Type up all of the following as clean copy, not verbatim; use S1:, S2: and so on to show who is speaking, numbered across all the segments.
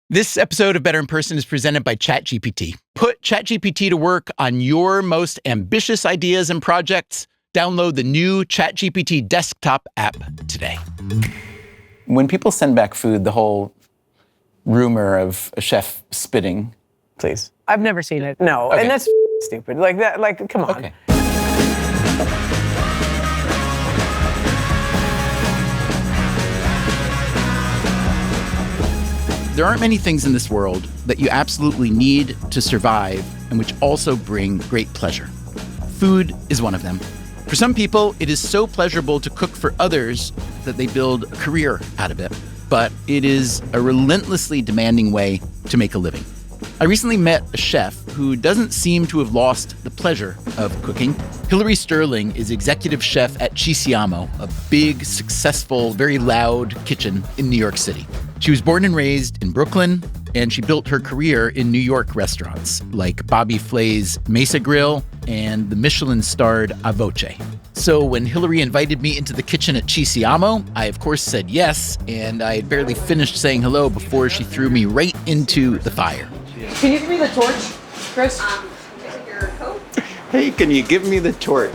S1: This episode of Better in Person is presented by ChatGPT. Put ChatGPT to work on your most ambitious ideas and projects. Download the new ChatGPT desktop app today. When people send back food, the whole rumor of a chef spitting, please.
S2: I've never seen it. No,
S1: Okay.
S2: and that's stupid. Like that. Like, come on.
S1: Okay. There aren't many things in this world that you absolutely need to survive and which also bring great pleasure. Food is one of them. For some people, it is so pleasurable to cook for others that they build a career out of it. But it is a relentlessly demanding way to make a living. I recently met a chef who doesn't seem to have lost the pleasure of cooking. Hilary Sterling is executive chef at Ci Siamo, a big, successful, very loud kitchen in New York City. She was born and raised in Brooklyn, and she built her career in New York restaurants like Bobby Flay's Mesa Grill and the Michelin-starred A Voce. So when Hilary invited me into the kitchen at Ci Siamo, I of course said yes, and I had barely finished saying hello before she threw me right into the fire.
S2: Can you give me the torch, Chris?
S3: Take your coat.
S1: Hey, can you give me the torch?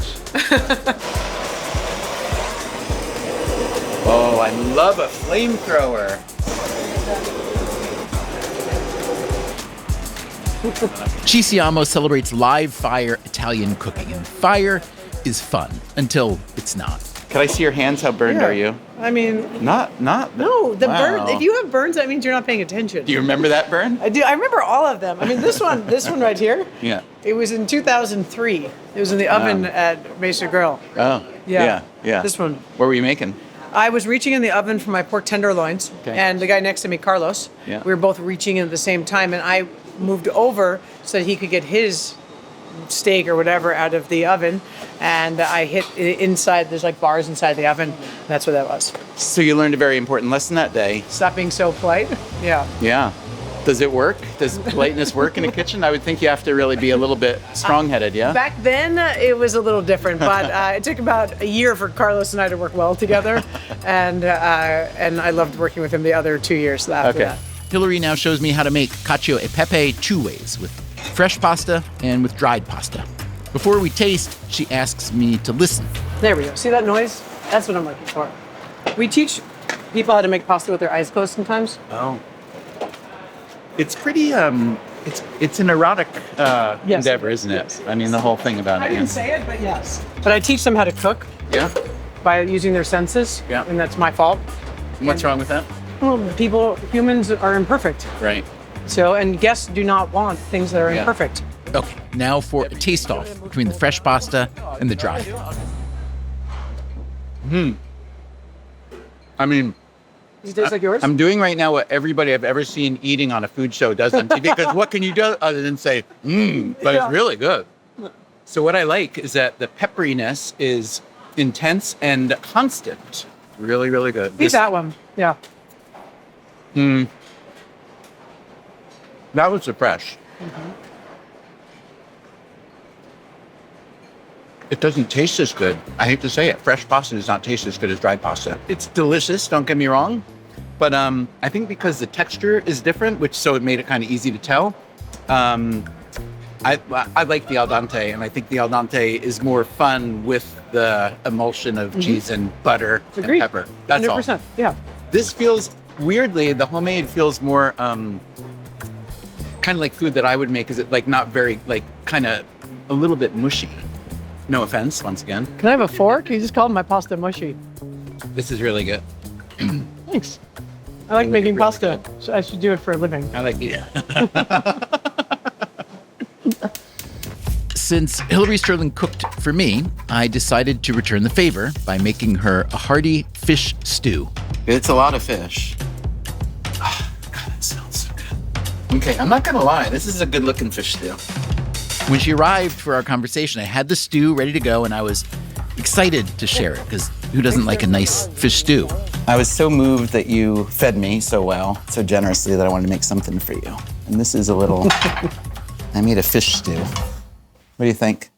S1: Oh, I love a flamethrower. Ci Siamo celebrates live fire Italian cooking, and fire is fun until it's not. Can I see your hands? How burned are you?
S2: I mean,
S1: Not.
S2: no, the
S1: Wow.
S2: burn. If you have burns, that means you're not paying attention.
S1: Do you remember that burn?
S2: I do. I remember all of them. I mean, this one right here.
S1: Yeah.
S2: It was in 2003. It was in the oven at Mesa Grill.
S1: Oh.
S2: Yeah.
S1: Yeah.
S2: This one.
S1: What were you making?
S2: I was reaching in the oven for my pork tenderloins,
S1: Okay.
S2: and the guy next to me, Carlos,
S1: Yeah.
S2: we were both reaching in at the same time, and I moved over so that he could get his steak or whatever out of the oven, and I hit inside. There's like bars inside the oven. That's what that was.
S1: So you learned a very important lesson that day.
S2: Stop being so polite. Yeah.
S1: Yeah. Does it work? Does politeness work in a kitchen? I would think you have to really be a little bit strong-headed, yeah?
S2: Back then, it was a little different, but it took about a year for Carlos and I to work well together, and I loved working with him the other 2 years after that.
S1: Hilary now shows me how to make cacio e pepe two ways, with fresh pasta and with dried pasta. Before we taste, she asks me to listen.
S2: There we go. See that noise? That's what I'm looking for. We teach people how to make pasta with their eyes closed sometimes.
S1: Oh. It's pretty, it's an erotic endeavor, isn't it?
S2: Yes.
S1: I mean, the whole thing about
S2: I
S1: it.
S2: didn't say it, but yes. But I teach them how to cook
S1: Yeah?
S2: by using their senses,
S1: Yeah.
S2: and that's my fault.
S1: What's wrong with that?
S2: Well, humans are imperfect.
S1: Right.
S2: So, and guests do not want things that are
S1: Yeah.
S2: imperfect.
S1: Okay, now for a taste-off between the fresh pasta and the dry. I mean,
S2: Does it taste like yours?
S1: I'm doing right now what everybody I've ever seen eating on a food show does on TV, because what can you do other than say, but
S2: Yeah.
S1: it's really good. So what I like is that the pepperiness is intense and constant. Really, really good.
S2: Eat that one. Yeah.
S1: That was the fresh. It doesn't taste as good. I hate to say it. Fresh pasta does not taste as good as dried pasta. It's delicious, don't get me wrong. But I think because the texture is different, so it made it kind of easy to tell. I like the al dente, and I think the al dente is more fun with the emulsion of cheese and butter
S2: Agreed.
S1: and pepper. That's
S2: 100%.
S1: all.
S2: Yeah.
S1: This feels, weirdly, the homemade feels more kind of like food that I would make. Is it like not very, like kind of a little bit mushy? No offense, once again.
S2: Can I have a fork? You just called my pasta mushy.
S1: This is really good.
S2: Thanks. I like making pasta. So I should do it for a living.
S1: I like it. Since Hilary Sterling cooked for me, I decided to return the favor by making her a hearty fish stew. It's a lot of fish. Oh, God, it smells so good. Okay, I'm not gonna lie, this is a good-looking fish stew. When she arrived for our conversation, I had the stew ready to go, and I was excited to share it, because who doesn't like a nice fish stew? I was so moved that you fed me so well, so generously, that I wanted to make something for you. And this is a little, I made a fish stew. What do you think?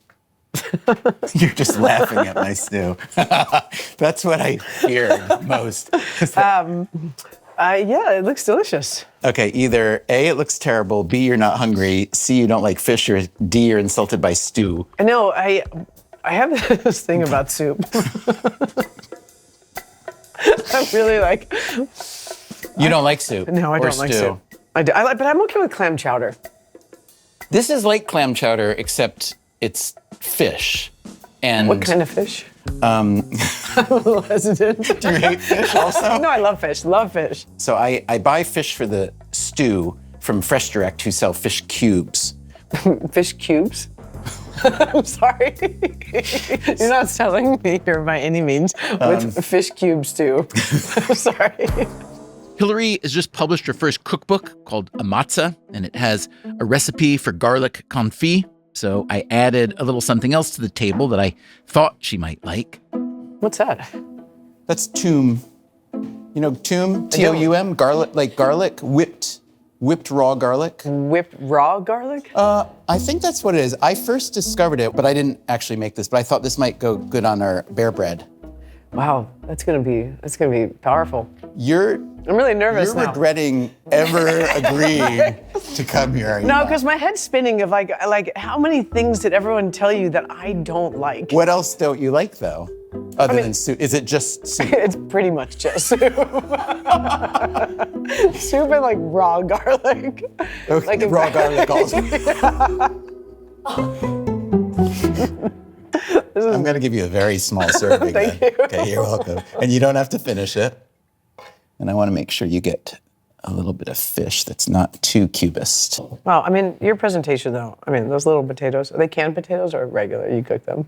S1: You're just laughing at my stew. That's what I feared most.
S2: Yeah, it looks delicious.
S1: Okay, either A, it looks terrible, B, you're not hungry, C, you don't like fish, or D, you're insulted by stew.
S2: No, I have this thing about soup. I'm really like...
S1: You don't like soup?
S2: No, I don't like soup. But I'm okay with clam chowder.
S1: This is like clam chowder, except it's fish. And
S2: what kind of fish? I'm a little hesitant.
S1: Do you hate fish also?
S2: No, I love fish. Love fish.
S1: So I buy fish for the stew from Fresh Direct, who sell fish cubes.
S2: Fish cubes? I'm sorry. You're not selling me here by any means with fish cubes too. I'm sorry.
S1: Hillary has just published her first cookbook called Amatza, and it has a recipe for garlic confit. So I added a little something else to the table that I thought she might like.
S2: What's that?
S1: That's toum. You know toum? T-O-U-M? Garlic, like garlic, whipped raw garlic.
S2: Whipped raw garlic?
S1: I think that's what it is. I first discovered it, but I didn't actually make this, but I thought this might go good on our bear bread.
S2: Wow, that's gonna be powerful. I'm really nervous now.
S1: You're regretting ever agreeing to come here.
S2: No, because my head's spinning of like how many things did everyone tell you that I don't like?
S1: What else don't you like though? Other than soup? Is it just soup?
S2: It's pretty much just soup. Soup and like raw garlic.
S1: Okay,
S2: like
S1: raw garlic also. I'm going to give you a very small serving.
S2: Thank you.
S1: Okay, you're welcome. And you don't have to finish it. And I want to make sure you get a little bit of fish that's not too cubist.
S2: Wow, I mean, your presentation though, those little potatoes, are they canned potatoes or regular? You cook them?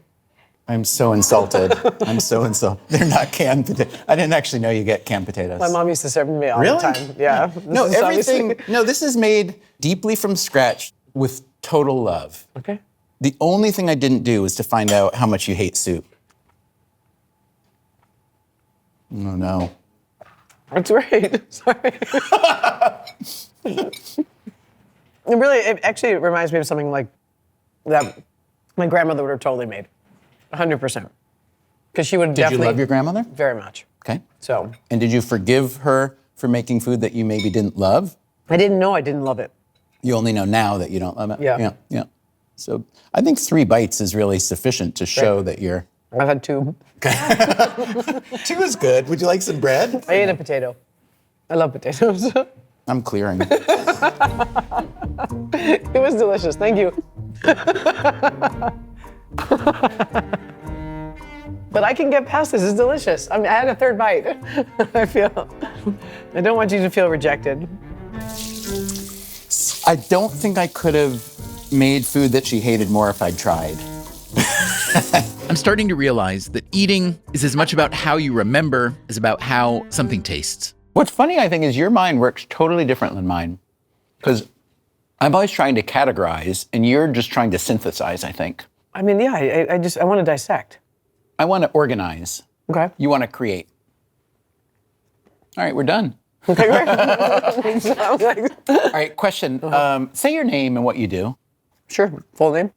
S1: I'm so insulted. I'm so insulted. They're not canned potatoes. I didn't actually know you get canned potatoes.
S2: My mom used to serve me all
S1: Really?
S2: the time. Yeah.
S1: No, this is made deeply from scratch with total love.
S2: Okay.
S1: The only thing I didn't do was to find out how much you hate soup. Oh no.
S2: That's right. Sorry. It actually reminds me of something like that my grandmother would have totally made. 100%. Because she would definitely...
S1: Did you love your grandmother?
S2: Very much.
S1: Okay.
S2: So...
S1: And did you forgive her for making food that you maybe didn't love?
S2: I didn't know I didn't love it.
S1: You only know now that you don't love it?
S2: Yeah.
S1: Yeah. So I think 3 bites is really sufficient to show that you're...
S2: I've had 2.
S1: 2 is good. Would you like some bread?
S2: I ate a potato. I love potatoes.
S1: I'm clearing.
S2: It was delicious. Thank you. But I can get past this. It's delicious. I had a 3rd bite. I don't want you to feel rejected.
S1: I don't think I could have made food that she hated more if I'd tried. I'm starting to realize that eating is as much about how you remember as about how something tastes. What's funny, I think, is your mind works totally different than mine. Because I'm always trying to categorize, and you're just trying to synthesize, I think.
S2: I want to dissect.
S1: I want to organize.
S2: Okay.
S1: You want to create. All right, we're done.
S2: Okay, great.
S1: All right, question. Say your name and what you do.
S2: Sure. Full name?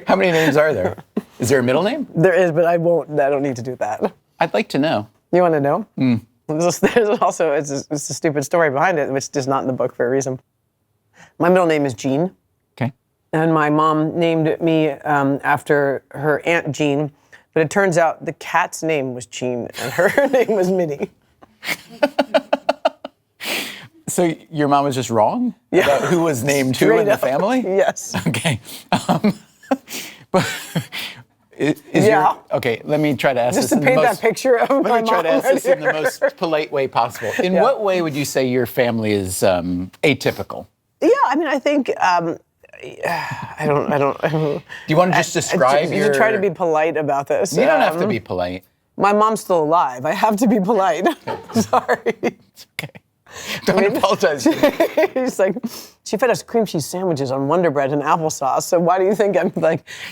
S1: How many names are there? Is there a middle name?
S2: There is, but I don't need to do that.
S1: I'd like to know.
S2: You want to know? There's also, it's a stupid story behind it, which is not in the book for a reason. My middle name is Jean.
S1: Okay.
S2: And my mom named me after her Aunt Jean, but it turns out the cat's name was Jean and her name was Minnie.
S1: So your mom was just wrong about who was named who in the family?
S2: Yes.
S1: Okay. But okay, let me try to ask
S2: just
S1: this
S2: to paint that picture of my mom.
S1: Let me try to ask this in the most polite way possible. In what way would you say your family is atypical?
S2: Yeah, I think I don't.
S1: Do you want to just describe
S2: you try to be polite about this.
S1: You don't have to be polite.
S2: My mom's still alive. I have to be polite. Sorry.
S1: It's okay. Don't apologize.
S2: He's like, she fed us cream cheese sandwiches on Wonder Bread and applesauce. So why do you think I'm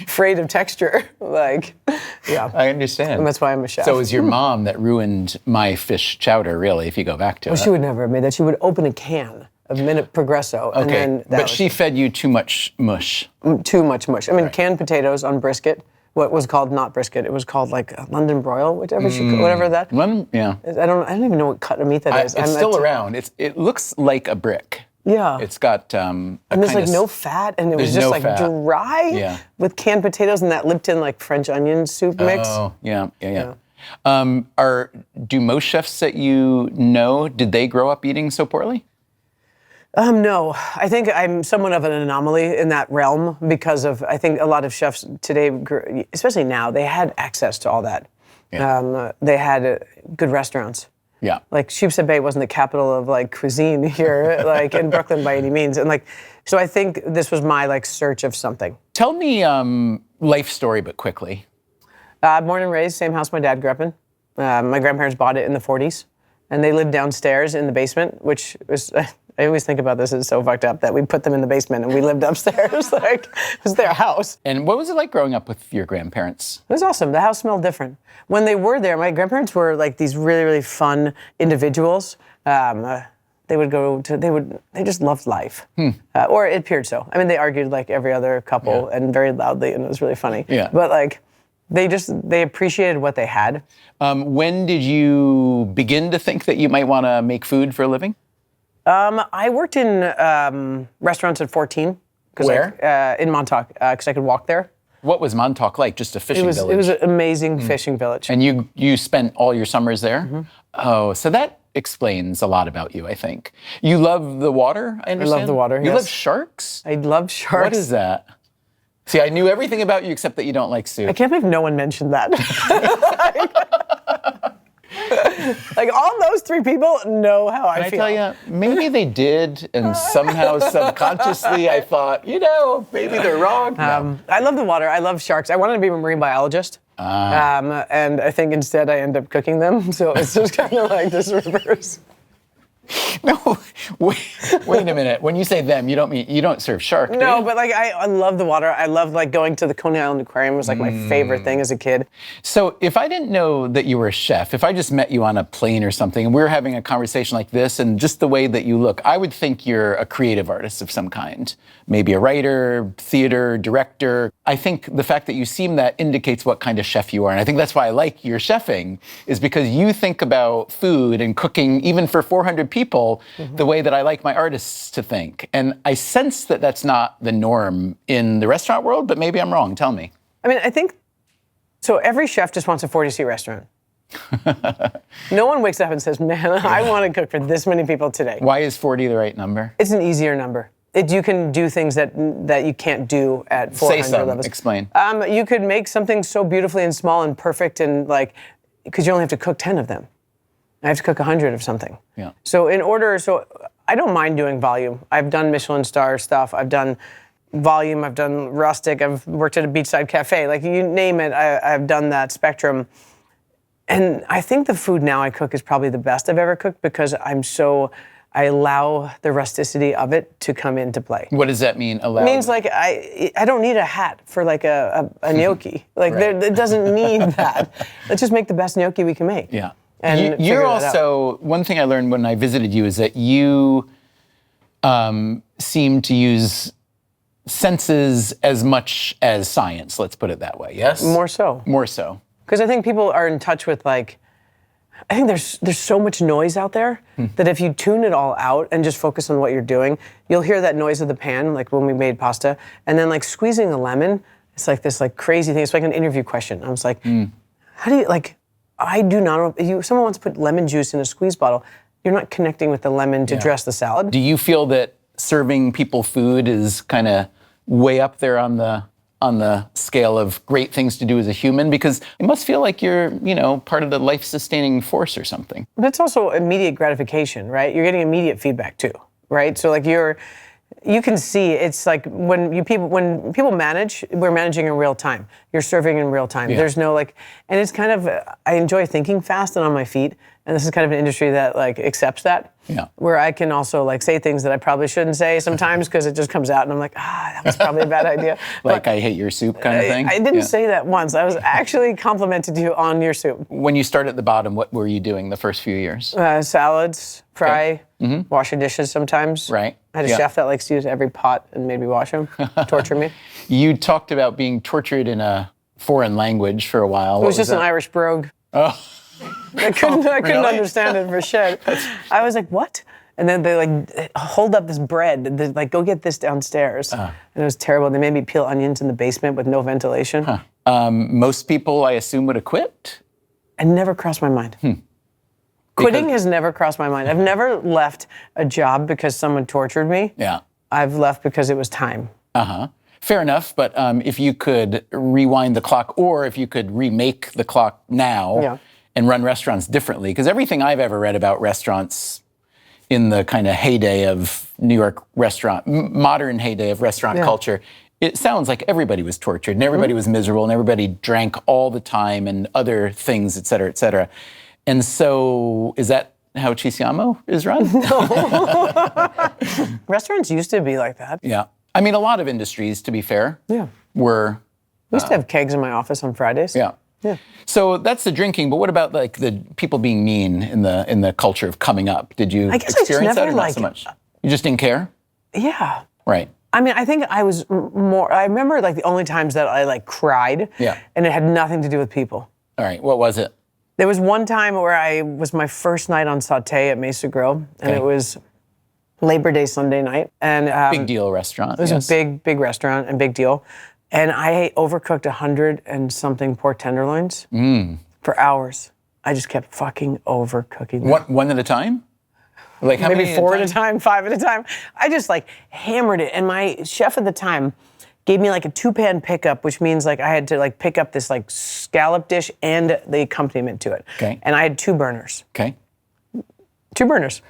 S2: afraid of texture? Yeah.
S1: I understand.
S2: And that's why I'm a chef.
S1: So it was your mom that ruined my fish chowder, really, if you go back to it.
S2: Well, she would never have made that. She would open a can of Minute Progresso.
S1: Okay,
S2: and then
S1: but she fed you too much mush.
S2: Too much mush. Canned potatoes on brisket what was called not brisket. It was called like a London broil, whatever that.
S1: Yeah.
S2: I don't even know what cut of meat that is.
S1: It's still around. It looks like a brick.
S2: Yeah.
S1: It's got
S2: and there's like no fat, and it was just like dry with canned potatoes and that Lipton like French onion soup mix.
S1: Oh, yeah. Do most chefs that you know, did they grow up eating so poorly?
S2: No, I think I'm somewhat of an anomaly in that realm because I think a lot of chefs today, especially now, they had access to all that. Yeah. They had good restaurants.
S1: Yeah.
S2: Like Sheepshead Bay wasn't the capital of like cuisine here, like in Brooklyn by any means. And like, so I think this was my like search of something.
S1: Tell me life story, but quickly.
S2: Born and raised, same house my dad grew up in. My grandparents bought it in the 40s, and they lived downstairs in the basement, which was, I always think about this, it's so fucked up that we put them in the basement and we lived upstairs, like it was their house.
S1: And what was it like growing up with your grandparents?
S2: It was awesome. The house smelled different. When they were there, my grandparents were like these really, really fun individuals. They just loved life. Or it appeared so. I mean, they argued like every other couple and very loudly, and it was really funny.
S1: Yeah.
S2: But like, they appreciated what they had.
S1: When did you begin to think that you might want to make food for a living?
S2: I worked in restaurants at 14.
S1: Where?
S2: In Montauk, because I could walk there.
S1: What was Montauk like? Just a fishing village?
S2: It was an amazing fishing village.
S1: And you spent all your summers there?
S2: Mm-hmm.
S1: Oh, so that explains a lot about you, I think. You love the water, I understand?
S2: I love the water,
S1: You love sharks?
S2: I love sharks.
S1: What is that? See, I knew everything about you except that you don't like soup.
S2: I can't believe no one mentioned that. Like all those three people know how I feel.
S1: I tell you, maybe they did, and somehow subconsciously I thought, maybe they're wrong. No.
S2: I love the water. I love sharks. I wanted to be a marine biologist. And I think instead I end up cooking them. So it's just kind of like this reverse.
S1: No, wait a minute. When you say them, you don't serve shark, do
S2: No,
S1: you?
S2: but like I love the water. I love like going to the Coney Island Aquarium was like my favorite thing as a kid.
S1: So if I didn't know that you were a chef, if I just met you on a plane or something, and we were having a conversation like this, and just the way that you look, I would think you're a creative artist of some kind. Maybe a writer, theater, director. I think the fact that you seem that indicates what kind of chef you are. And I think that's why I like your chefing, is because you think about food and cooking, even for 400 people, the way that I like my artists to think. And I sense that that's not the norm in the restaurant world, but maybe I'm wrong. Tell me.
S2: I mean, I think, so every chef just wants a 40-seat restaurant. No one wakes up and says, man, I want to cook for this many people today.
S1: Why is 40 the right number?
S2: It's an easier number. You can do things that you can't do at 400
S1: Say some.
S2: levels.
S1: Explain.
S2: You could make something so beautifully and small and perfect and like, because you only have to cook 10 of them. I have to cook 100 of something.
S1: Yeah.
S2: So I don't mind doing volume. I've done Michelin star stuff. I've done volume. I've done rustic. I've worked at a beachside cafe. Like you name it, I've done that spectrum. And I think the food now I cook is probably the best I've ever cooked because I allow the rusticity of it to come into play.
S1: What does that mean, allow?
S2: It means like I don't need a hat for like a gnocchi. Like
S1: Right.
S2: it doesn't need that. Let's just make the best gnocchi we can make.
S1: Yeah.
S2: And
S1: you're also, one thing I learned when I visited you is that you seem to use senses as much as science, let's put it that way, yes?
S2: More so.
S1: More so.
S2: Because I think people are in touch with like, I think there's so much noise out there that if you tune it all out and just focus on what you're doing, you'll hear that noise of the pan, like when we made pasta, and then like squeezing a lemon, it's like this like crazy thing. It's like an interview question. I was like, how do you like, I do not, someone wants to put lemon juice in a squeeze bottle, you're not connecting with the lemon to dress the salad.
S1: Do you feel that serving people food is kind of way up there on the scale of great things to do as a human? Because it must feel like you're, part of the life-sustaining force or something.
S2: But it's also immediate gratification, right? You're getting immediate feedback too, right? So like you can see it's like when people manage, we're managing in real time. You're serving in real time.
S1: Yeah.
S2: There's no like, and it's kind of, I enjoy thinking fast and on my feet. And this is kind of an industry that like accepts that.
S1: Yeah.
S2: Where I can also like say things that I probably shouldn't say sometimes because it just comes out and I'm like, that was probably a bad idea.
S1: Like, I hate your soup kind of thing?
S2: I didn't say that once. I was actually complimented you on your soup.
S1: When you start at the bottom, what were you doing the first few years?
S2: Salads, fry, wash your dishes sometimes.
S1: Right.
S2: I had a chef that likes to use every pot and made me wash them, torture me.
S1: You talked about being tortured in a foreign language for a while.
S2: It was just an Irish brogue.
S1: Oh.
S2: I couldn't
S1: Really?
S2: understand it for shit. I was like, what? And then they like hold up this bread. They're like, go get this downstairs. And it was terrible. They made me peel onions in the basement with no ventilation.
S1: Most people, I assume, would have quit?
S2: It never crossed my mind. Quitting has never crossed my mind. I've never left a job because someone tortured me.
S1: Yeah.
S2: I've left because it was time.
S1: Fair enough, but if you could rewind the clock, or if you could remake the clock now and run restaurants differently, because everything I've ever read about restaurants in the kind of heyday of New York restaurant, modern heyday of restaurant culture, it sounds like everybody was tortured and everybody was miserable and everybody drank all the time and other things, et cetera, et cetera. And so is that how Ci Siamo is run?
S2: Restaurants used to be like that.
S1: Yeah. I mean, a lot of industries, to be fair, were...
S2: We used to have kegs in my office on Fridays.
S1: Yeah. So that's the drinking, but what about like the people being mean in the culture of coming up? Did you experience that or not so much? You just didn't care?
S2: Yeah.
S1: Right.
S2: I mean, I think I was more, I remember like the only times that I like cried.
S1: Yeah.
S2: And it had nothing to do with people.
S1: All right. What was it?
S2: There was one time where it was my first night on Sauté at Mesa Grill, and it was Labor Day Sunday night. And
S1: big deal restaurant.
S2: It was a big restaurant and big deal. And I overcooked 100 and something pork tenderloins for hours. I just kept fucking overcooking them.
S1: One at a time? Like how
S2: Maybe
S1: many
S2: 4 at a time, 5 at a time. I just like hammered it. And my chef at the time gave me like a 2-pan pickup, which means like I had to like pick up this like scallop dish and the accompaniment to it.
S1: Okay.
S2: And I had 2 burners.
S1: Okay.
S2: 2 burners.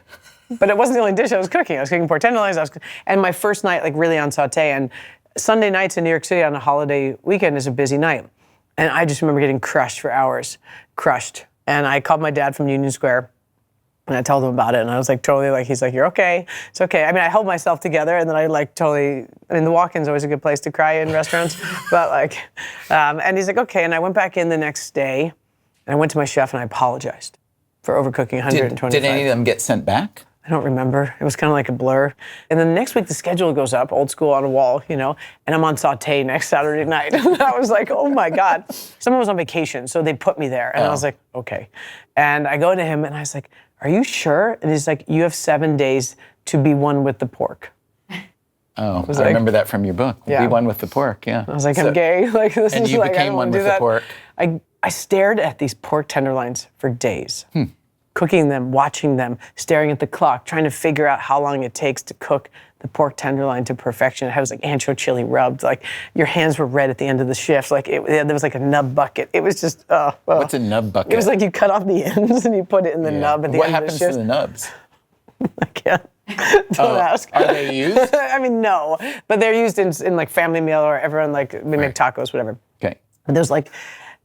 S2: But it wasn't the only dish I was cooking. I was cooking pork tenderloins. And my first night like really on Sauté. And Sunday nights in New York City on a holiday weekend is a busy night. And I just remember getting crushed for hours. Crushed. And I called my dad from Union Square. And I told him about it, and I was like totally like, he's like, you're okay, it's okay. I mean, I held myself together, and then I like totally, I mean, the walk-in's always a good place to cry in restaurants, but like, and he's like, okay, and I went back in the next day, and I went to my chef, and I apologized for overcooking 125.
S1: Did any of them get sent back?
S2: I don't remember. It was kind of like a blur. And then the next week, the schedule goes up, old school on a wall, you know, and I'm on Sauté next Saturday night. And I was like, oh my God. Someone was on vacation, so they put me there, and I was like, okay. And I go to him, and I was like, are you sure? And he's like, you have 7 days to be one with the pork.
S1: Oh, I remember that from your book. Be one with the pork, yeah.
S2: I was like, I'm gay. Like, this
S1: and
S2: is
S1: you
S2: like,
S1: became one with the pork.
S2: I stared at these pork tenderloins for days, cooking them, watching them, staring at the clock, trying to figure out how long it takes to cook the pork tenderloin to perfection. It was like ancho chili rubbed. Like your hands were red at the end of the shift. Like there was like a nub bucket. It was just,
S1: What's a nub bucket?
S2: It was like you cut off the ends and you put it in the nub at the end of the shift.
S1: What happens to the nubs?
S2: I can't. Don't ask.
S1: Are they used?
S2: I mean, no. But they're used in like family meal or everyone like, we make tacos, whatever.
S1: Okay.
S2: But there's like,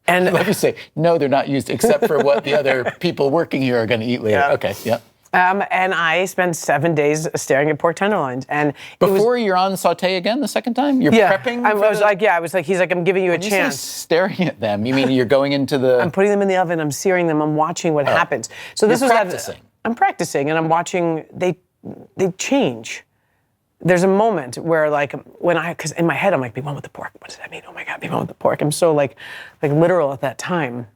S2: and
S1: let me say, no, they're not used except for what the other people working here are going to eat later.
S2: Yeah.
S1: Okay, yeah.
S2: And I spent 7 days staring at pork tenderloins. And
S1: before you're on Sauté again the second time? You're prepping?
S2: I was like, he's like, I'm giving you a chance.
S1: You say staring at them, you mean you're going into the...
S2: I'm putting them in the oven, I'm searing them, I'm watching what happens. So this was
S1: practicing.
S2: I'm practicing and I'm watching, they change. There's a moment where like, because in my head I'm like, be one with the pork. What does that mean? Oh my God, be one with the pork. I'm so like literal at that time.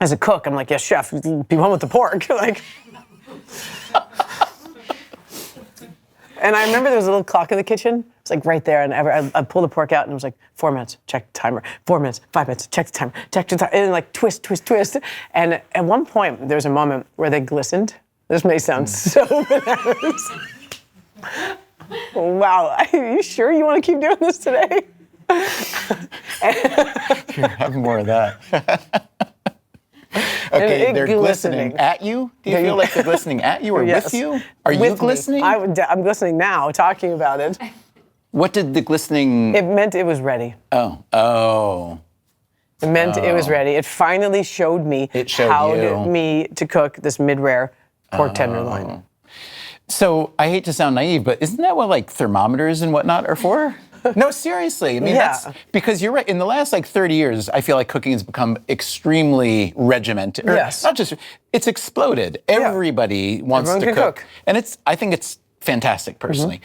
S2: As a cook, I'm like, yes, chef, be one with the pork. Like... And I remember there was a little clock in the kitchen. It's like right there, and I pulled the pork out, and it was like 4 minutes, check the timer. 4 minutes, 5 minutes, check the timer, check the timer, and like twist, twist, twist. And at one point, there was a moment where they glistened. This may sound so bananas. Wow, are you sure you want to keep doing this today?
S1: Here, have more of that. Okay, they're glistening at you? Do you feel like they're glistening at you or with you? Are you glistening?
S2: I'm glistening now, talking about it.
S1: What did the glistening...
S2: It meant it was ready.
S1: Oh.
S2: It meant it was ready. It finally showed me to cook this mid-rare pork tenderloin.
S1: So I hate to sound naive, but isn't that what like thermometers and whatnot are for? No, seriously. I mean, that's because you're right. In the last like 30 years, I feel like cooking has become extremely regimented.
S2: Yes.
S1: Not just, it's exploded. Everybody wants to cook. And I think it's fantastic personally.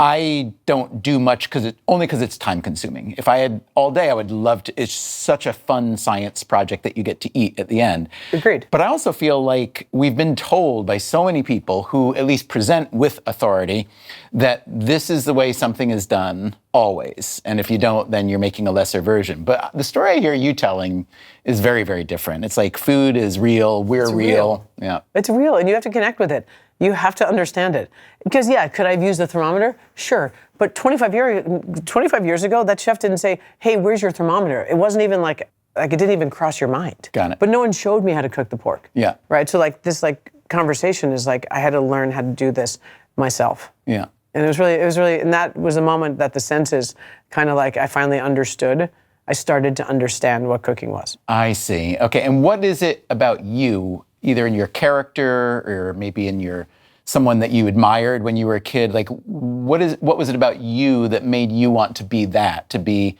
S1: I don't do much only because it's time consuming. If I had all day, I would love to. It's such a fun science project that you get to eat at the end.
S2: Agreed.
S1: But I also feel like we've been told by so many people who at least present with authority that this is the way something is done always. And if you don't, then you're making a lesser version. But the story I hear you telling is very, very different. It's like food is real, we're real. Yeah.
S2: It's real, and you have to connect with it. You have to understand it. Because, could I have used the thermometer? Sure. But 25 years ago, that chef didn't say, hey, where's your thermometer? It wasn't even like it didn't even cross your mind.
S1: Got it.
S2: But no one showed me how to cook the pork.
S1: Yeah.
S2: Right? So this conversation is I had to learn how to do this myself.
S1: Yeah.
S2: And it was really, and that was a moment that the senses kind of I finally understood. I started to understand what cooking was.
S1: I see. Okay. And what is it about you, either in your character or maybe in someone that you admired when you were a kid? What was it about you that made you want to be that, to be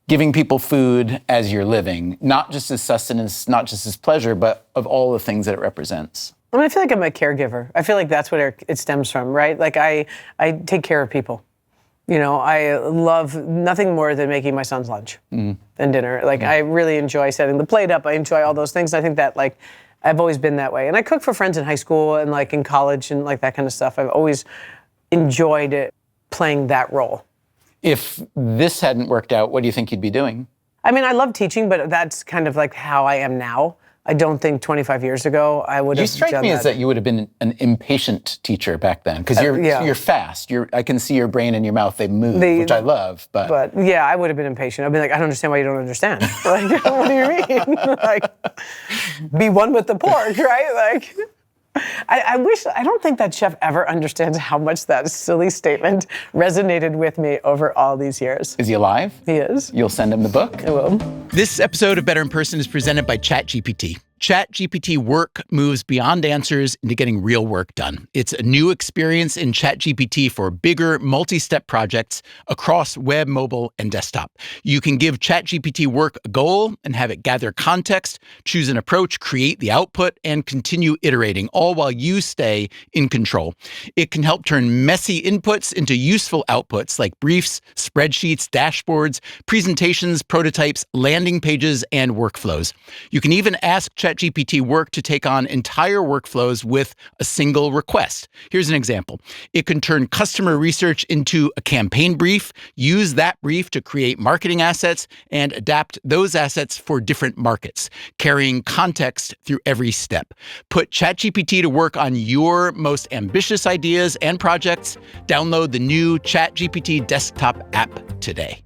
S1: giving people food as you're living, not just as sustenance, not just as pleasure, but of all the things that it represents?
S2: I feel like I'm a caregiver. I feel like that's what it stems from, right? I take care of people. I love nothing more than making my son's lunch and dinner. I really enjoy setting the plate up. I enjoy all those things. I think that I've always been that way. And I cooked for friends in high school and in college and that kind of stuff. I've always enjoyed playing that role.
S1: If this hadn't worked out, what do you think you'd be doing?
S2: I love teaching, but that's kind of how I am now. I don't think 25 years ago I would have
S1: You strike me as that you would have been an impatient teacher back then, because you're fast. I can see your brain and your mouth, they move, which I love. But
S2: I would have been impatient. I'd be I don't understand why you don't understand. What do you mean? Be one with the pork, right? I don't think that chef ever understands how much that silly statement resonated with me over all these years.
S1: Is he alive?
S2: He is.
S1: You'll send him the book?
S2: I will.
S1: This episode of Better in Person is presented by ChatGPT. ChatGPT Work moves beyond answers into getting real work done. It's a new experience in ChatGPT for bigger, multi-step projects across web, mobile, and desktop. You can give ChatGPT Work a goal and have it gather context, choose an approach, create the output, and continue iterating, all while you stay in control. It can help turn messy inputs into useful outputs like briefs, spreadsheets, dashboards, presentations, prototypes, landing pages, and workflows. You can even ask ChatGPT Work to take on entire workflows with a single request. Here's an example. It can turn customer research into a campaign brief, use that brief to create marketing assets, and adapt those assets for different markets, carrying context through every step. Put ChatGPT to work on your most ambitious ideas and projects. Download the new ChatGPT desktop app today.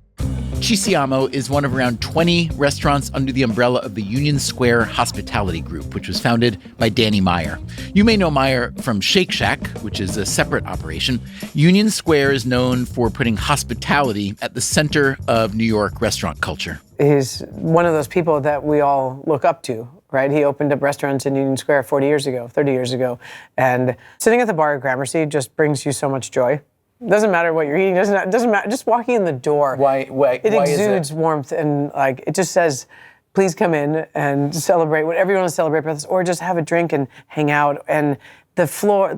S1: Ci Siamo is one of around 20 restaurants under the umbrella of the Union Square Hospitality Group, which was founded by Danny Meyer. You may know Meyer from Shake Shack, which is a separate operation. Union Square is known for putting hospitality at the center of New York restaurant culture.
S2: He's one of those people that we all look up to, right? He opened up restaurants in Union Square 40 years ago, 30 years ago. And sitting at the bar at Gramercy just brings you so much joy. Doesn't matter what you're eating. Doesn't matter. Just walking in the door.
S1: Why
S2: it exudes warmth and it just says, please come in and celebrate whatever you want to celebrate with us, or just have a drink and hang out. And the floor,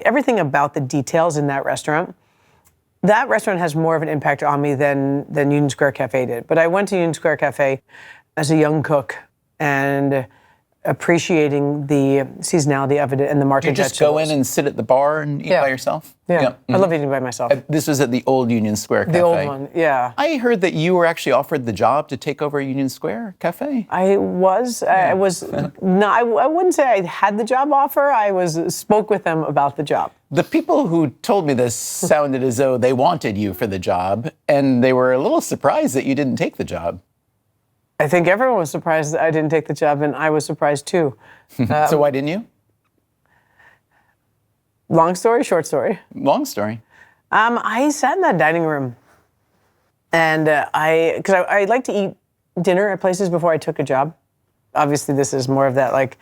S2: everything about the details in that restaurant. That restaurant has more of an impact on me than Union Square Cafe did. But I went to Union Square Cafe as a young cook and appreciating the seasonality of it and the market.
S1: Did you just go in and sit at the bar and eat by yourself?
S2: Yeah. Mm-hmm. I love eating by myself.
S1: This was at the old Union Square Cafe.
S2: The old one, yeah.
S1: I heard that you were actually offered the job to take over Union Square Cafe.
S2: I was. Yeah. I wouldn't say I had the job offer. I spoke with them about the job.
S1: The people who told me this sounded as though they wanted you for the job, and they were a little surprised that you didn't take the job.
S2: I think everyone was surprised that I didn't take the job, and I was surprised too.
S1: So why didn't you?
S2: Long story, short story?
S1: Long story.
S2: I sat in that dining room, and because I like to eat dinner at places before I took a job. Obviously, this is more of that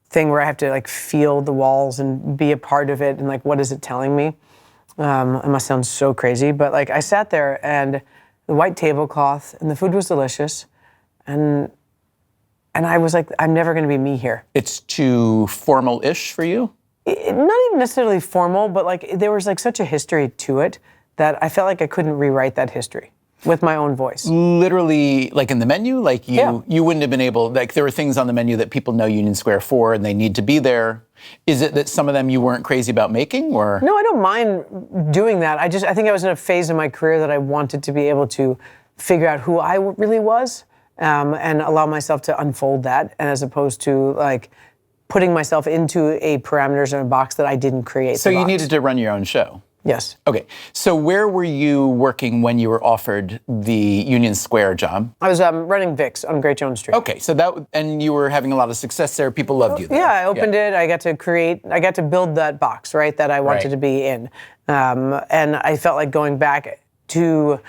S2: thing where I have to feel the walls and be a part of it, and what is it telling me? It must sound so crazy, but I sat there and the white tablecloth, and the food was delicious, and I was like, I'm never going to be me here.
S1: It's too formal-ish for you?
S2: not even necessarily formal, but like there was like such a history to it that I felt like I couldn't rewrite that history with my own voice.
S1: Literally, like in the menu, like you wouldn't have been able, like there were things on the menu that people know Union Square for and they need to be there. Is it that some of them you weren't crazy about making, or?
S2: No, I don't mind doing that. I think I was in a phase in my career that I wanted to be able to figure out who I really was and allow myself to unfold that, and as opposed to like putting myself into a parameters in a box that I didn't create.
S1: So you needed to run your own show.
S2: Yes.
S1: Okay. So where were you working when you were offered the Union Square job?
S2: I was running Vic's on Great Jones Street.
S1: Okay. So and you were having a lot of success there. People loved you there.
S2: Yeah, I opened it. I got to build that box, right, that I wanted to be in. And I felt like going back to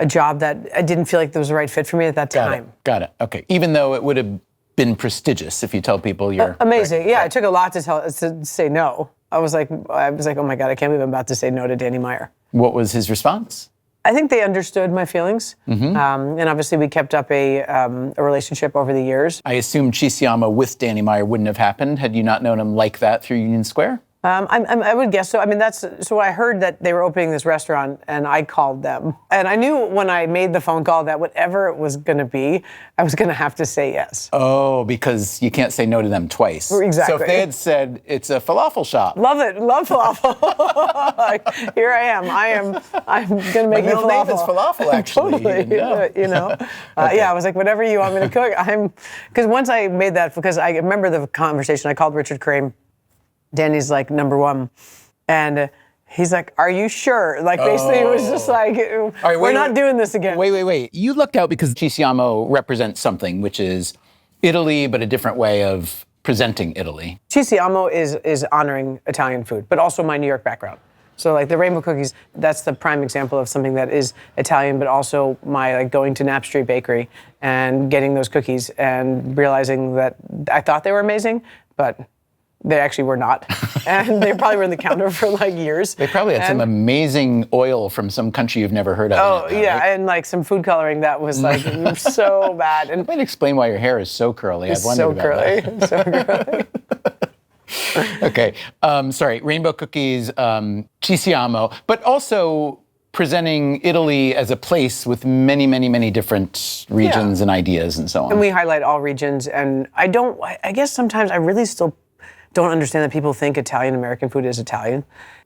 S2: a job that I didn't feel like there was the right fit for me at that time.
S1: Got it. Okay. Even though it would have been prestigious if you tell people you're...
S2: Amazing. Yeah, it took a lot to say no. I was like, oh my God, I can't believe I'm about to say no to Danny Meyer.
S1: What was his response?
S2: I think they understood my feelings. And obviously we kept up a relationship over the years.
S1: I assume Ci Siamo with Danny Meyer wouldn't have happened had you not known him like that through Union Square?
S2: I would guess so. I mean, so I heard that they were opening this restaurant, and I called them. And I knew when I made the phone call that whatever it was going to be, I was going to have to say yes.
S1: Oh, because you can't say no to them twice.
S2: Exactly.
S1: So if they had said, it's a falafel shop.
S2: Love it. Love falafel. Like, here I am. I'm going to make you falafel.
S1: My middle name is falafel, actually.
S2: Totally. You know. Okay. Yeah, I was like, whatever you want me to cook, because once I made that, because I remember the conversation, I called Richard Crane. Danny's like number one, and he's like, "Are you sure?" Like basically, it was just like, "We're not doing this again."
S1: Wait. You lucked out because Ci Siamo represents something, which is Italy, but a different way of presenting Italy.
S2: Ci Siamo is honoring Italian food, but also my New York background. So like the rainbow cookies, that's the prime example of something that is Italian, but also my like going to Knapp Street Bakery and getting those cookies and realizing that I thought they were amazing, but they actually were not. And they probably were in the counter for like years.
S1: They probably had some amazing oil from some country you've never heard of.
S2: Oh, yeah, right? And like some food coloring that was like so bad. And
S1: might explain why your hair is so curly. I've wondered about that.
S2: So curly.
S1: Okay, sorry, rainbow cookies, Ci Siamo, but also presenting Italy as a place with many, many, many different regions and ideas and so on.
S2: And we highlight all regions, and I guess sometimes I really still don't understand that people think Italian-American food is Italian.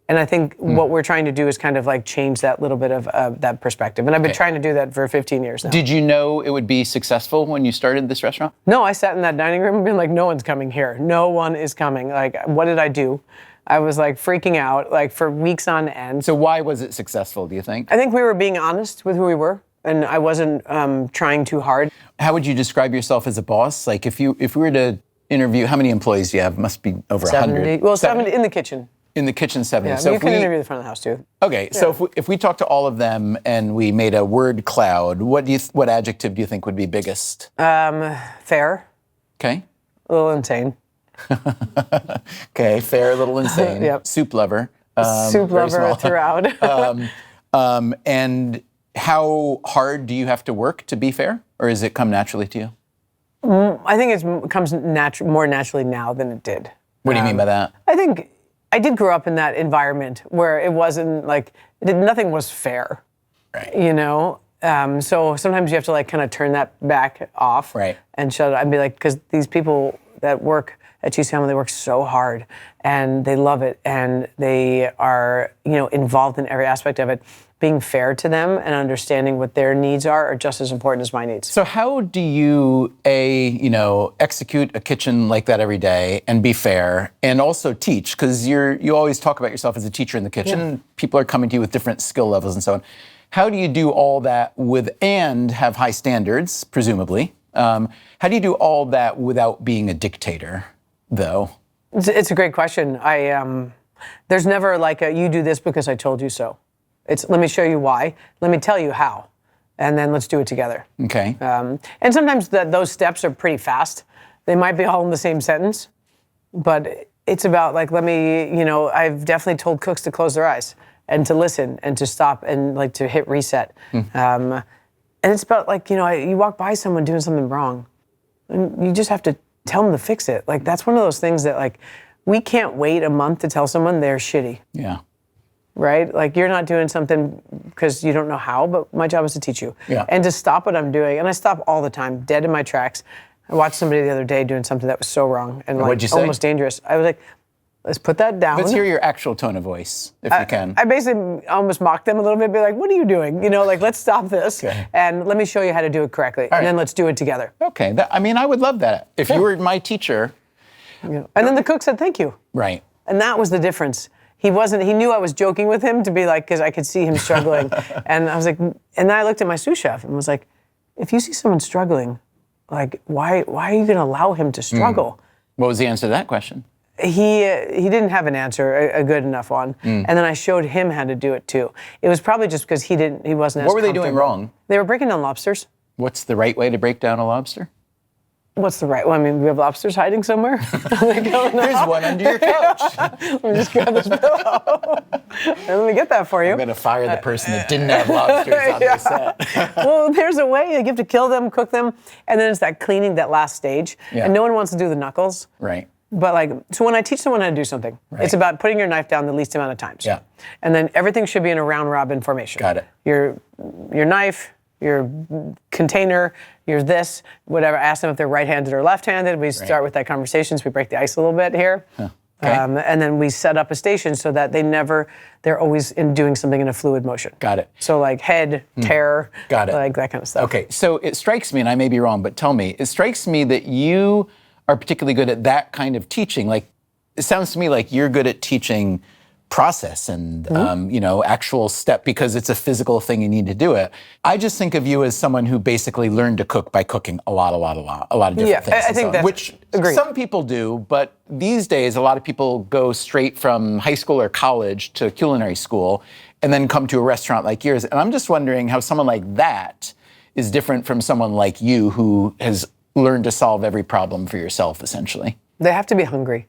S2: And I think what we're trying to do is kind of like change that little bit of that perspective. And I've been trying to do that for 15 years now.
S1: Did you know it would be successful when you started this restaurant?
S2: No, I sat in that dining room and been like, no one's coming here. No one is coming. Like, what did I do? I was like freaking out like for weeks on end.
S1: So why was it successful, do you think?
S2: I think we were being honest with who we were. And I wasn't trying too hard.
S1: How would you describe yourself as a boss? Like if we were to interview, how many employees do you have? Must be over 100.
S2: Well, 70 in the kitchen.
S1: In the kitchen, 70.
S2: Yeah, so you can interview the front of the house too.
S1: Okay, so if we talk to all of them and we made a word cloud, what adjective do you think would be biggest?
S2: Fair.
S1: Okay.
S2: A little insane.
S1: Okay, fair, a little insane.
S2: Yep.
S1: Soup lover.
S2: Soup lover throughout.
S1: And how hard do you have to work to be fair, or does it come naturally to you?
S2: I think it comes more naturally now than it did.
S1: What do you mean by that?
S2: I think I did grow up in that environment where it wasn't like nothing was fair.
S1: Right.
S2: You know, so sometimes you have to like kind of turn that back off.
S1: Right.
S2: And shut it and be like, because these people that work at Ci Siamo, they work so hard and they love it and they are, involved in every aspect of it. Being fair to them and understanding what their needs are just as important as my needs.
S1: So how do you, execute a kitchen like that every day and be fair and also teach? Because you always talk about yourself as a teacher in the kitchen. Yeah. People are coming to you with different skill levels and so on. How do you do all that and have high standards, presumably? How do you do all that without being a dictator, though?
S2: It's a great question. There's never like you do this because I told you so. It's let me show you why, let me tell you how, and then let's do it together.
S1: Okay.
S2: And sometimes those steps are pretty fast. They might be all in the same sentence, but it's about like, I've definitely told cooks to close their eyes and to listen and to stop and like to hit reset. And it's about like, you walk by someone doing something wrong and you just have to tell them to fix it. Like that's one of those things that like, we can't wait a month to tell someone they're shitty.
S1: Yeah.
S2: Right? Like, you're not doing something because you don't know how, but my job is to teach you.
S1: Yeah.
S2: And to stop what I'm doing. And I stop all the time, dead in my tracks. I watched somebody the other day doing something that was so wrong and
S1: What'd you say?
S2: almost dangerous. I was like, let's put that down.
S1: Let's hear your actual tone of voice, if you can.
S2: I basically almost mocked them a little bit, be like, what are you doing? You know, like, let's stop this and let me show you how to do it correctly. And then let's do it together.
S1: Okay. I mean, I would love that. If you were my teacher.
S2: Yeah. And then the cook said, thank you.
S1: Right.
S2: And that was the difference. He knew I was joking with him to be like, because I could see him struggling. And I was like, and then I looked at my sous chef and was like, if you see someone struggling, like, why are you going to allow him to struggle?
S1: What was the answer to that question?
S2: He didn't have an answer, a good enough one. And then I showed him how to do it too. It was probably just because he wasn't as
S1: What were they doing wrong?
S2: They were breaking down lobsters.
S1: What's the right way to break down a lobster?
S2: What's the right one? I mean, we have lobsters hiding somewhere?
S1: There's one under your couch.
S2: Let me just grab this pillow. And let me get that for you.
S1: I'm going to fire the person that didn't have lobsters on their set.
S2: Well, there's a way. You have to kill them, cook them, and then it's that cleaning, that last stage.
S1: Yeah.
S2: And no one wants to do the knuckles.
S1: Right.
S2: But like, so when I teach someone how to do something, it's about putting your knife down the least amount of times.
S1: Yeah.
S2: And then everything should be in a round robin formation.
S1: Got it.
S2: Your knife, your container, your this, whatever. Ask them if they're right-handed or left-handed. We start with that conversation, so we break the ice a little bit here.
S1: Huh. Okay.
S2: And then we set up a station so that they're always doing something in a fluid motion.
S1: Got it.
S2: So like head, tear,
S1: Got it.
S2: like that kind of stuff.
S1: Okay, so it strikes me, and I may be wrong, but tell me, it strikes me that you are particularly good at that kind of teaching. Like, it sounds to me like you're good at teaching process and actual step, because it's a physical thing, you need to do it. I just think of you as someone who basically learned to cook by cooking a lot of different things.
S2: I think that's
S1: which
S2: agreed.
S1: Some people do, but these days a lot of people go straight from high school or college to culinary school and then come to a restaurant like yours. And I'm just wondering how someone like that is different from someone like you who has learned to solve every problem for yourself, essentially.
S2: They have to be hungry.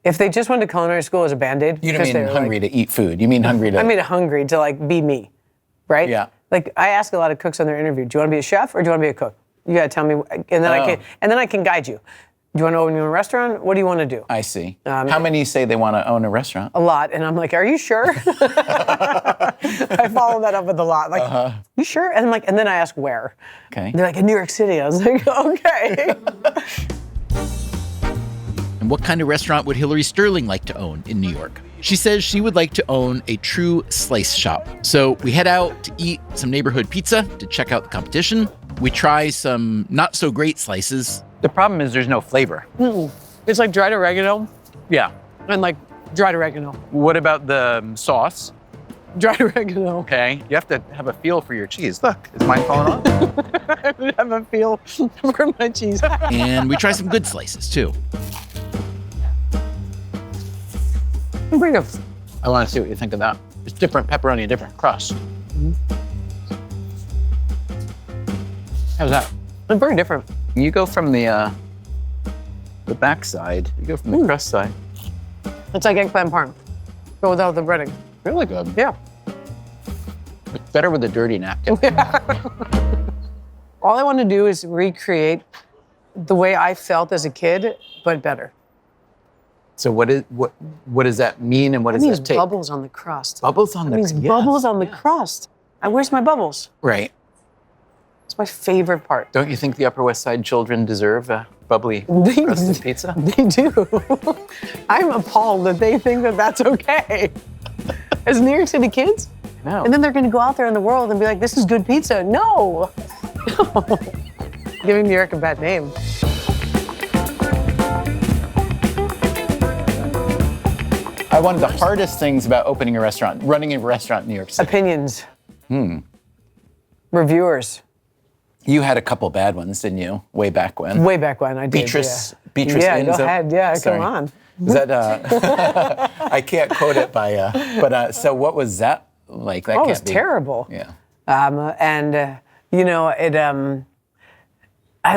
S2: If they just went to culinary school as a Band-Aid.
S1: You don't mean hungry to eat food. You mean hungry to...
S2: I mean hungry to like be me, right?
S1: Yeah.
S2: Like, I ask a lot of cooks on their interview, do you want to be a chef or do you want to be a cook? You got to tell me, and then I can guide you. Do you want to own your own restaurant? What do you want to do?
S1: I see. How many say they want to own a restaurant?
S2: A lot. And I'm like, are you sure? I follow that up with a lot. Like, you sure? And I'm like, and then I ask where.
S1: Okay.
S2: They're like, in New York City. I was like, okay.
S1: And what kind of restaurant would Hillary Sterling like to own in New York? She says she would like to own a true slice shop. So we head out to eat some neighborhood pizza to check out the competition. We try some not so great slices. The problem is there's no flavor.
S2: It's like dried oregano
S1: Yeah.
S2: and like dried oregano.
S1: What about the sauce?
S2: Dried oregano.
S1: Okay. You have to have a feel for your cheese. Look, is mine falling off?
S2: I would have a feel for my cheese.
S1: And we try some good slices too.
S2: Bring them.
S1: I want to see what you think of that. It's different pepperoni, different crust. How's that?
S2: It's very different.
S1: You go from the back side. You go from the crust side.
S2: It's like eggplant parm, but without the breading.
S1: Really good.
S2: Yeah.
S1: It's better with a dirty napkin.
S2: All I want to do is recreate the way I felt as a kid, but better.
S1: So what does that mean, and what does
S2: It means
S1: that take?
S2: bubbles on the crust.
S1: Bubbles on
S2: It
S1: the
S2: means
S1: yes.
S2: bubbles on the crust. Where's my bubbles?
S1: Right.
S2: It's my favorite part.
S1: Don't you think the Upper West Side children deserve a bubbly crusted pizza?
S2: They do. I'm appalled that they think that that's okay. As New York City kids?
S1: No.
S2: And then they're going to go out there in the world and be like, this is good pizza. No. Giving New York a bad name.
S1: One of the hardest things about opening a restaurant, running a restaurant in New York City.
S2: Opinions. Reviewers.
S1: You had a couple bad ones, didn't you? Way back when.
S2: Way back when I did.
S1: Beatrice
S2: Yeah,
S1: Inns.
S2: go ahead. Yeah,
S1: Sorry.
S2: come on.
S1: Is that, I can't quote it by, so what was that like? That
S2: Oh, it
S1: can't
S2: was
S1: be
S2: terrible.
S1: Yeah.
S2: I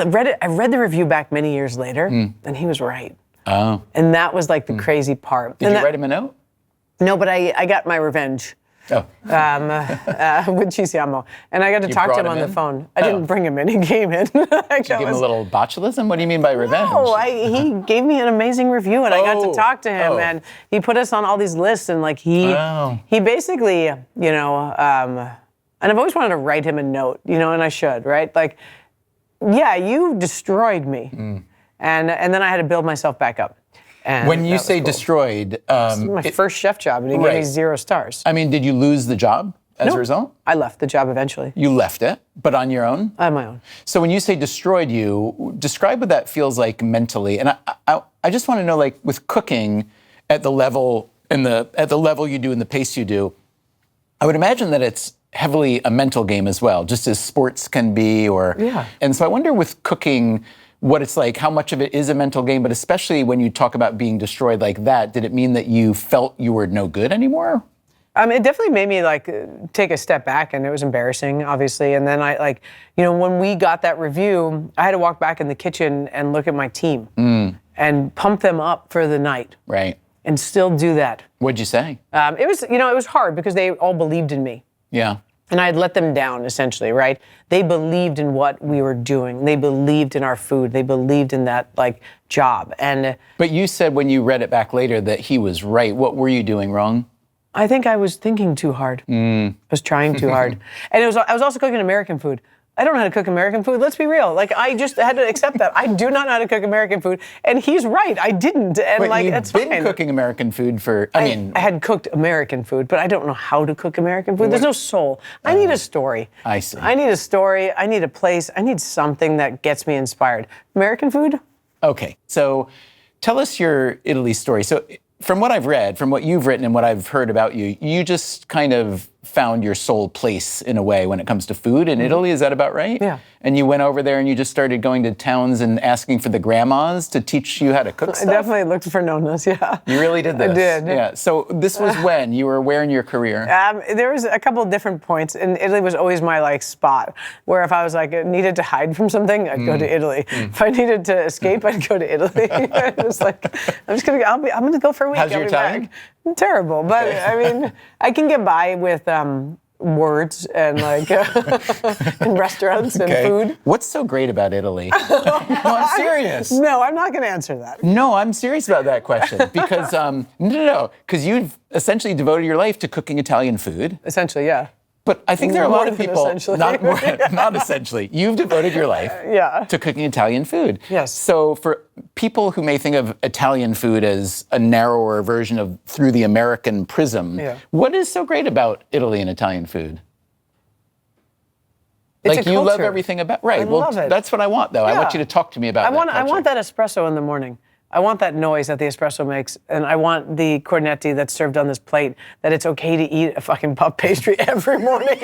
S2: read the review back many years later, and he was right.
S1: Oh.
S2: And that was like the crazy part.
S1: Did you write him a note?
S2: No, but I got my revenge.
S1: Oh.
S2: With Ci Siamo. And I got to talk to him on the phone. I didn't bring him in, he came in.
S1: Did you give him a little botulism? What do you mean by revenge?
S2: No, he gave me an amazing review, and I got to talk to him, and he put us on all these lists, and like he basically, and I've always wanted to write him a note, and I should, right? Like, yeah, you destroyed me. And then I had to build myself back up. And
S1: when you say destroyed...
S2: This is my first chef job, and he gave me 0 stars.
S1: I mean, did you lose the job as a result?
S2: I left the job eventually.
S1: You left it, but on your own?
S2: On my own.
S1: So when you say destroyed you, describe what that feels like mentally. And I just want to know, like, with cooking at the level you do and the pace you do, I would imagine that it's heavily a mental game as well, just as sports can be. And so I wonder with cooking what it's like, how much of it is a mental game, but especially when you talk about being destroyed like that, did it mean that you felt you were no good anymore?
S2: It definitely made me take a step back, and it was embarrassing, obviously. And then when we got that review, I had to walk back in the kitchen and look at my team and pump them up for the night.
S1: Right.
S2: And still do that.
S1: What'd you say?
S2: It was hard because they all believed in me.
S1: Yeah.
S2: And I had let them down, essentially, right? They believed in what we were doing. They believed in our food. They believed in that, job.
S1: But you said when you read it back later that he was right. What were you doing wrong?
S2: I think I was thinking too hard. I was trying too hard. And I was also cooking American food. I don't know how to cook American food. Let's be real. I just had to accept that. I do not know how to cook American food. And he's right. I didn't. And
S1: that's fine. You've been cooking American food for,
S2: I had cooked American food, but I don't know how to cook American food. There's no soul. I need a story.
S1: I see.
S2: I need a story. I need a place. I need something that gets me inspired. American food?
S1: Okay. So tell us your Italy story. So from what I've read, from what you've written and what I've heard about you, you just kind of found your soul place in a way when it comes to food in Italy. Is that about right?
S2: Yeah.
S1: And you went over there and you just started going to towns and asking for the grandmas to teach you how to cook stuff?
S2: I definitely looked for nonas, yeah.
S1: You really did this?
S2: I did.
S1: Yeah. So this was when? You were where in your career?
S2: There was a couple of different points, and Italy was always my spot, where if I was needed to hide from something, I'd go to Italy. If I needed to escape, I'd go to Italy. It was I'm gonna go for a week.
S1: How's your Italian?
S2: Terrible, but I can get by with words and in restaurants and food.
S1: What's so great about Italy? No, I'm serious.
S2: No, I'm not going to answer that.
S1: No, I'm serious about that question because because you've essentially devoted your life to cooking Italian food.
S2: Essentially, yeah.
S1: But I think there are a lot of people, not essentially. You've devoted your life to cooking Italian food.
S2: Yes.
S1: So for people who may think of Italian food as a narrower version of through the American prism, what is so great about Italy and Italian food?
S2: It's a
S1: you love
S2: culture.
S1: everything about, right?
S2: I love it.
S1: That's what I want, though. I want you to talk to me about that.
S2: I want that espresso in the morning. I want that noise that the espresso makes, and I want the cornetti that's served on this plate, that it's okay to eat a fucking puff pastry every morning.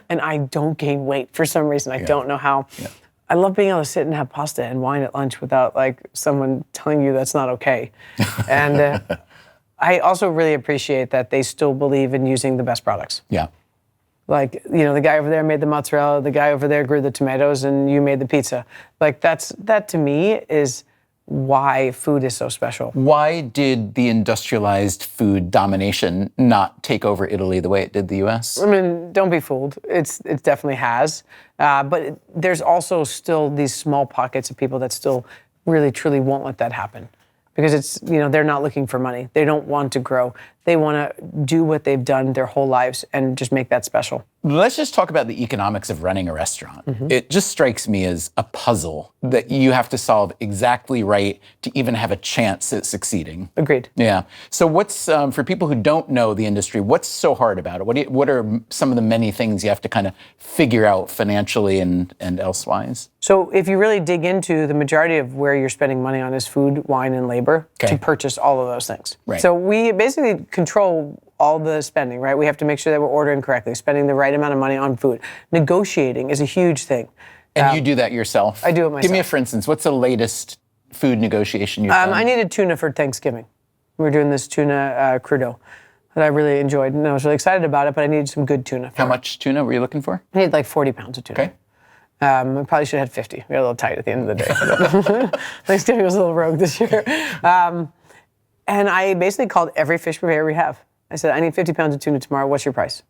S2: And I don't gain weight for some reason. I don't know how. Yeah. I love being able to sit and have pasta and wine at lunch without someone telling you that's not okay. And I also really appreciate that they still believe in using the best products.
S1: Yeah.
S2: The guy over there made the mozzarella, the guy over there grew the tomatoes, and you made the pizza. That to me is why food is so special.
S1: Why did the industrialized food domination not take over Italy the way it did the U.S.?
S2: Don't be fooled. It definitely has. But there's also still these small pockets of people that still really, truly won't let that happen. Because they're not looking for money. They don't want to grow. They want to do what they've done their whole lives and just make that special.
S1: Let's just talk about the economics of running a restaurant. Mm-hmm. It just strikes me as a puzzle that you have to solve exactly right to even have a chance at succeeding.
S2: Agreed.
S1: Yeah. So what's, for people who don't know the industry, what's so hard about it? What are some of the many things you have to kind of figure out financially and elsewise?
S2: So if you really dig into the majority of where you're spending money on is food, wine, and labor to purchase all of those things.
S1: Right.
S2: So we basically control all the spending, right? We have to make sure that we're ordering correctly, spending the right amount of money on food. Negotiating is a huge thing.
S1: And you do that yourself?
S2: I do it myself.
S1: Give me for instance, what's the latest food negotiation you've done?
S2: I needed tuna for Thanksgiving. We were doing this tuna crudo that I really enjoyed, and I was really excited about it, but I needed some good tuna.
S1: How much tuna were you looking for?
S2: I needed 40 pounds of tuna.
S1: Okay.
S2: I probably should have had 50. We got a little tight at the end of the day. Thanksgiving was a little rogue this year. And I basically called every fish purveyor we have. I said, I need 50 pounds of tuna tomorrow. What's your price?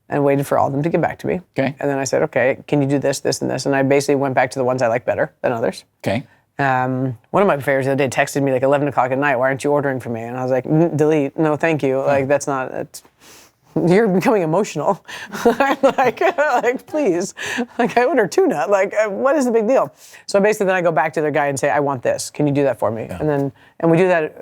S2: And waited for all of them to get back to me.
S1: Okay.
S2: And then I said, okay, can you do this, this, and this? And I basically went back to the ones I like better than others.
S1: Okay.
S2: One of my favorites the other day texted me like 11 o'clock at night, why aren't you ordering for me? And I was like, delete, no, thank you. Like, you're becoming emotional. I'm like, please. Like, I order tuna. Like, what is the big deal? So basically then I go back to their guy and say, I want this. Can you do that for me?
S1: Yeah.
S2: And we do that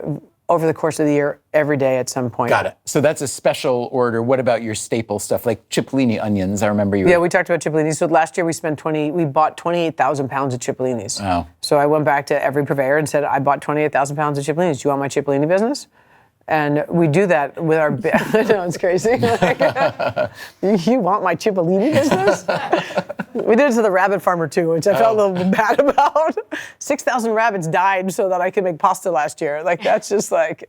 S2: over the course of the year, every day at some point.
S1: Got it. So that's a special order. What about your staple stuff, like cipollini onions? I remember you.
S2: Yeah, we talked about cipollinis. So last year we bought 28,000 pounds of cipollinis.
S1: Wow.
S2: So I went back to every purveyor and said, I bought 28,000 pounds of cipollinis. Do you want my cipollini business? And we do that with our, I know, it's crazy. Like, you want my cipollini business? We did it to the rabbit farmer too, which I felt a little bad about. 6,000 rabbits died so that I could make pasta last year. Like, that's just like,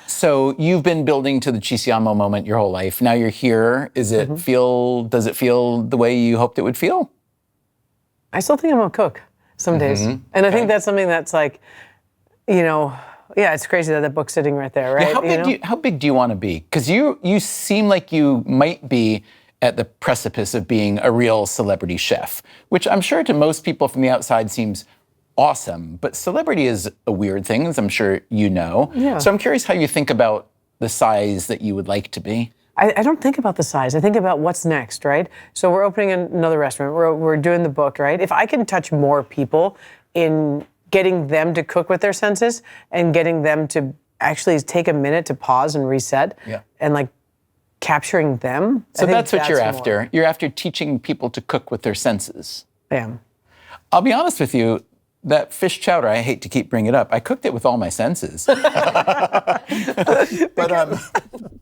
S1: So you've been building to the Ci Siamo moment your whole life. Now you're here. Does it feel the way you hoped it would feel?
S2: I still think I'm a cook some days. And I think that's something that's like, yeah, it's crazy that book's sitting right there, right?
S1: Yeah, how big do you want to be? Because you seem like you might be at the precipice of being a real celebrity chef, which I'm sure to most people from the outside seems awesome. But celebrity is a weird thing, as I'm sure you know.
S2: Yeah.
S1: So I'm curious how you think about the size that you would like to be.
S2: I don't think about the size. I think about what's next, right? So we're opening another restaurant. We're doing the book, right? If I can touch more people in getting them to cook with their senses and getting them to actually take a minute to pause and reset and like capturing them.
S1: So that's what you're after. You're after teaching people to cook with their senses.
S2: I am.
S1: I'll be honest with you, that fish chowder, I hate to keep bringing it up. I cooked it with all my senses. But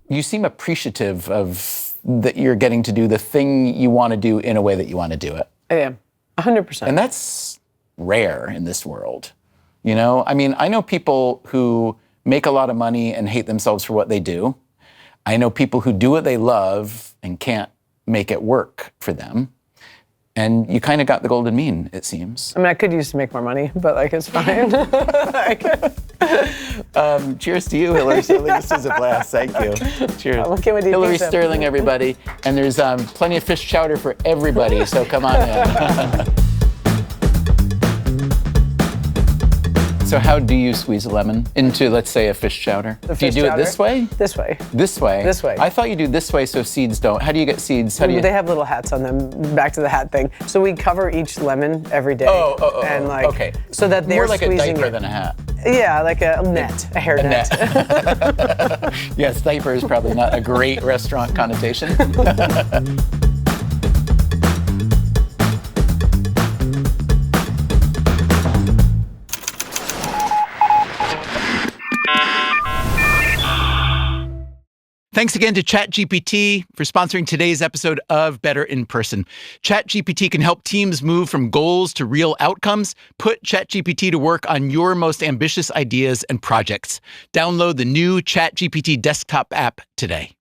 S1: you seem appreciative of that you're getting to do the thing you want to do in a way that you want to do it.
S2: I am, 100%.
S1: And that's rare in this world. I mean, I know people who make a lot of money and hate themselves for what they do. I know people who do what they love and can't make it work for them. And you kind of got the golden mean, it seems.
S2: I mean, I could use to make more money, but like, it's fine.
S1: Cheers to you, Hillary Sterling. This was a blast. Thank you. Cheers. Hillary Sterling, everybody. And there's plenty of fish chowder for everybody, so come on in. So how do you squeeze a lemon into, let's say, a fish chowder? Do you do it this way?
S2: This way.
S1: This way?
S2: This way.
S1: I thought you do this way so seeds don't. How do you get seeds?
S2: They have little hats on them, back to the hat thing. So we cover each lemon every day. And like,
S1: okay.
S2: So that they're
S1: more like a diaper
S2: it.
S1: than a hat.
S2: Yeah, like a net, a hair net.
S1: Yes, diaper is probably not a great restaurant connotation. Thanks again to ChatGPT for sponsoring today's episode of Better in Person. ChatGPT can help teams move from goals to real outcomes. Put ChatGPT to work on your most ambitious ideas and projects. Download the new ChatGPT desktop app today.